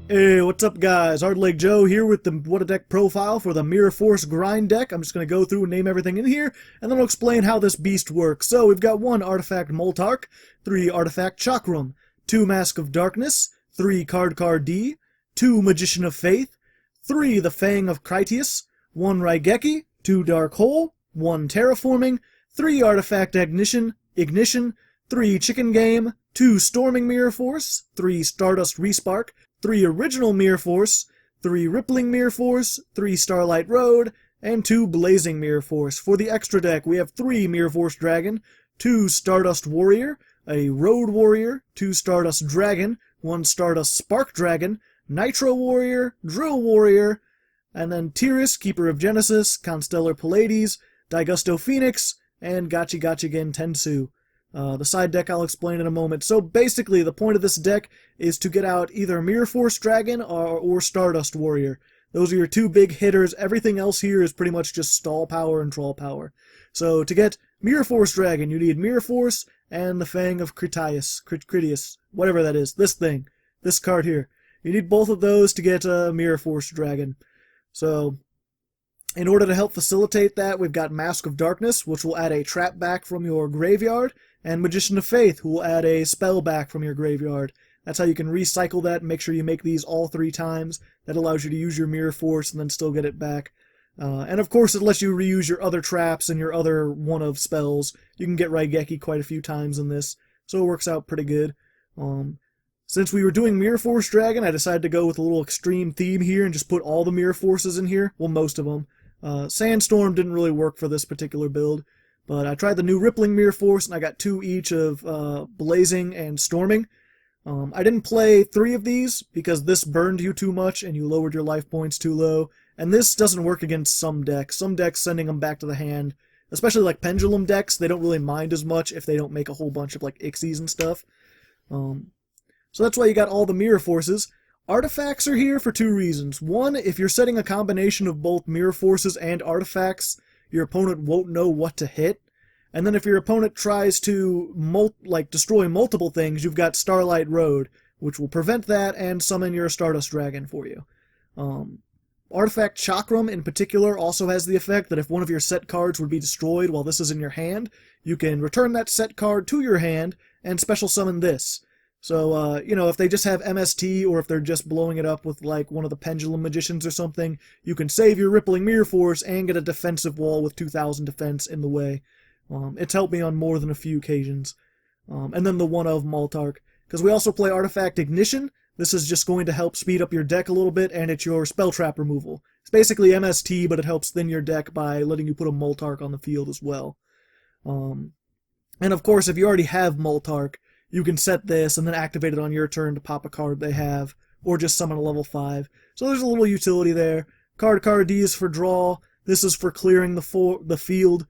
Hey, what's up guys? Hardleg Joe here with the What a Deck profile for the Mirror Force grind deck. I'm just going to go through and name everything in here, and then I'll explain how this beast works. So we've got 1 Artifact Moltark, 3 Artifact Chakram, 2 Mask of Darkness, 3 Card D, 2 Magician of Faith, 3 The Fang of Critias, 1 Raigeki, 2 Dark Hole, 1 Terraforming, 3 Artifact Ignition, 3 Chicken Game, 2 Storming Mirror Force, 3 Stardust Respark, 3 Original Mirror Force, 3 Rippling Mirror Force, 3 Starlight Road, and 2 Blazing Mirror Force. For the extra deck, we have 3 Mirror Force Dragon, 2 Stardust Warrior, a Road Warrior, 2 Stardust Dragon, 1 Stardust Spark Dragon, Nitro Warrior, Drill Warrior, and then Tiras, Keeper of Genesis, Constellar Pallades, Daigusto Phoenix, and Gachigachigen Tensu. The side deck I'll explain in a moment. So basically, the point of this deck is to get out either Mirror Force Dragon or Stardust Warrior. Those are your 2 big hitters. Everything else here is pretty much just stall power and draw power. So to get Mirror Force Dragon, you need Mirror Force and the Fang of Critias, whatever that is. This thing. This card here. You need both of those to get Mirror Force Dragon. So in order to help facilitate that, we've got Mask of Darkness, which will add a trap back from your graveyard, and Magician of Faith, who will add a spell back from your graveyard. That's how you can recycle that and make sure you make these all 3 times. That allows you to use your Mirror Force and then still get it back. And of course, it lets you reuse your other traps and your other one-of spells. You can get Raigeki quite a few times in this, so it works out pretty good. Since we were doing Mirror Force Dragon, I decided to go with a little extreme theme here and just put all the Mirror Forces in here. Well, most of them. Sandstorm didn't really work for this particular build, but I tried the new Rippling Mirror Force, and I got 2 each of Blazing and Storming. I didn't play 3 of these because this burned you too much and you lowered your life points too low, and this doesn't work against some decks. Some decks sending them back to the hand, especially like Pendulum decks, they don't really mind as much if they don't make a whole bunch of like Ixies and stuff. So that's why you got all the Mirror Forces. Artifacts are here for 2 reasons. 1, if you're setting a combination of both Mirror Forces and Artifacts, your opponent won't know what to hit. And then if your opponent tries to destroy multiple things, you've got Starlight Road, which will prevent that and summon your Stardust Dragon for you. Artifact Chakram in particular also has the effect that if one of your set cards would be destroyed while this is in your hand, you can return that set card to your hand and special summon this. So, if they just have MST, or if they're just blowing it up with, like, one of the Pendulum Magicians or something, you can save your Rippling Mirror Force and get a defensive wall with 2,000 defense in the way. It's helped me on more than a few occasions. And then the one of Moltark. Because we also play Artifact Ignition. This is just going to help speed up your deck a little bit, and it's your Spell Trap removal. It's basically MST, but it helps thin your deck by letting you put a Moltark on the field as well. And of course, if you already have Moltark, you can set this and then activate it on your turn to pop a card they have, or just summon a level 5. So there's a little utility there. Card D is for draw. This is for clearing the field.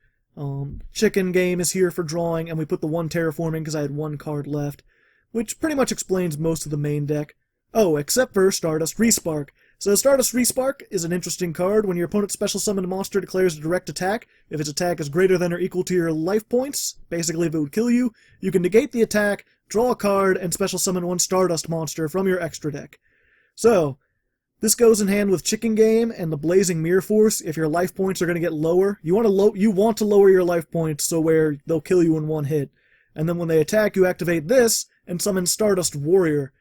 Chicken Game is here for drawing, and we put the 1 Terraforming because I had 1 card left, which pretty much explains most of the main deck. Oh, except for Stardust Respark. So Stardust Respark is an interesting card. When your opponent's special summoned monster declares a direct attack, if its attack is greater than or equal to your life points, basically if it would kill you, you can negate the attack, draw a card, and special summon 1 Stardust monster from your extra deck. So, this goes in hand with Chicken Game and the Blazing Mirror Force. If your life points are going to get lower, you want to lower your life points so where they'll kill you in 1 hit. And then when they attack, you activate this and summon Stardust Warrior.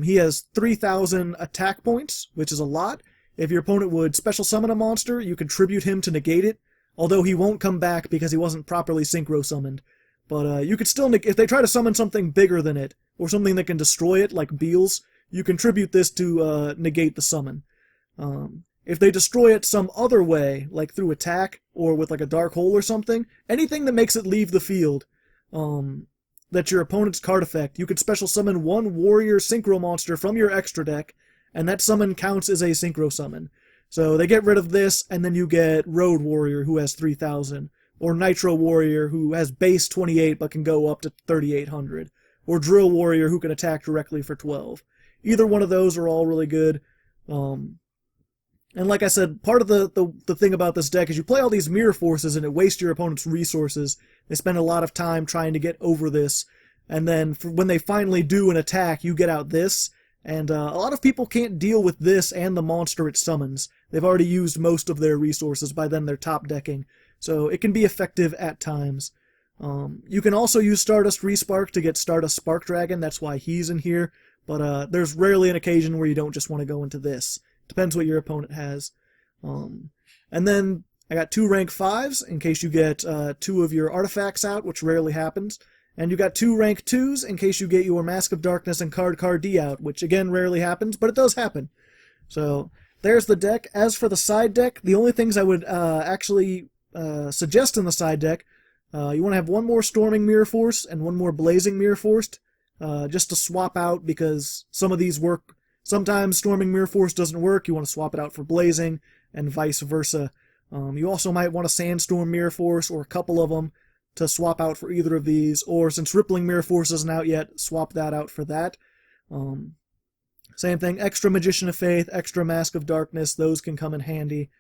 He has 3,000 attack points, which is a lot. If your opponent would special summon a monster, you can tribute him to negate it, although he won't come back because he wasn't properly synchro summoned. But you could still, if they try to summon something bigger than it, or something that can destroy it, like Beals, you can tribute this to negate the summon. If they destroy it some other way, like through attack, or with like a Dark Hole or something, anything that makes it leave the field, that's your opponent's card effect, you could special summon 1 Warrior Synchro monster from your extra deck, and that summon counts as a Synchro summon. So they get rid of this, and then you get Road Warrior, who has 3,000, or Nitro Warrior, who has base 28 but can go up to 3,800, or Drill Warrior, who can attack directly for 12. Either one of those are all really good. And like I said, part of the thing about this deck is you play all these Mirror Forces and it wastes your opponent's resources. They spend a lot of time trying to get over this, and then when they finally do an attack, you get out this, And a lot of people can't deal with this and the monster it summons. They've already used most of their resources, by then they're top decking. So it can be effective at times. You can also use Stardust Respark to get Stardust Spark Dragon, that's why he's in here. But there's rarely an occasion where you don't just want to go into this. Depends what your opponent has. And then I got 2 rank 5s in case you get 2 of your artifacts out, which rarely happens. And you got 2 rank 2s in case you get your Mask of Darkness and Card D out, which again rarely happens, but it does happen. So there's the deck. As for the side deck, the only things I would actually suggest in the side deck, you want to have 1 more Storming Mirror Force and 1 more Blazing Mirror Force, just to swap out, because some of these work. Sometimes Storming Mirror Force doesn't work, you want to swap it out for Blazing, and vice versa. You also might want a Sandstorm Mirror Force, or a couple of them, to swap out for either of these, or since Rippling Mirror Force isn't out yet, swap that out for that. Same thing, extra Magician of Faith, extra Mask of Darkness, those can come in handy.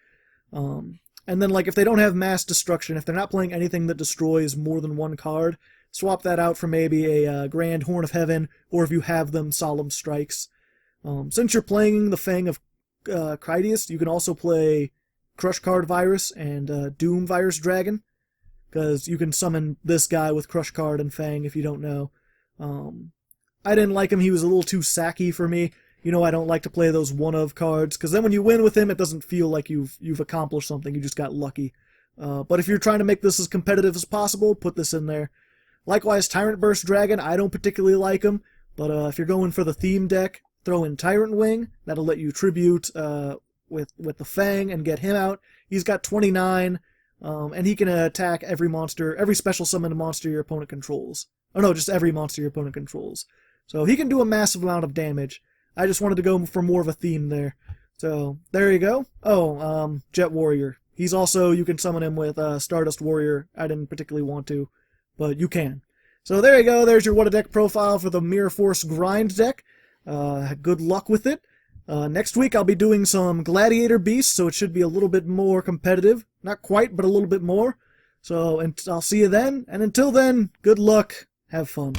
And then, like, if they don't have Mass Destruction, if they're not playing anything that destroys more than 1 card, swap that out for maybe a Grand Horn of Heaven, or if you have them, Solemn Strikes. Since you're playing the Fang of Critias, you can also play Crush Card Virus and Doom Virus Dragon, because you can summon this guy with Crush Card and Fang if you don't know. I didn't like him, he was a little too sacky for me. You know, I don't like to play those one-of cards, because then when you win with him, it doesn't feel like you've accomplished something, you just got lucky. But if you're trying to make this as competitive as possible, put this in there. Likewise, Tyrant Burst Dragon, I don't particularly like him, but if you're going for the theme deck, throw in Tyrant Wing, that'll let you tribute with the Fang and get him out. He's got 29, and he can attack every special summoned monster your opponent controls. Oh no, just every monster your opponent controls. So he can do a massive amount of damage. I just wanted to go for more of a theme there. So, there you go. Oh, Jet Warrior. He's also, you can summon him with Stardust Warrior. I didn't particularly want to, but you can. So there you go, there's your What a Deck profile for the Mirror Force Grind deck. Good luck with it. Next week I'll be doing some Gladiator Beasts, so it should be a little bit more competitive. Not quite, but a little bit more. So, and I'll see you then, and until then, good luck, have fun.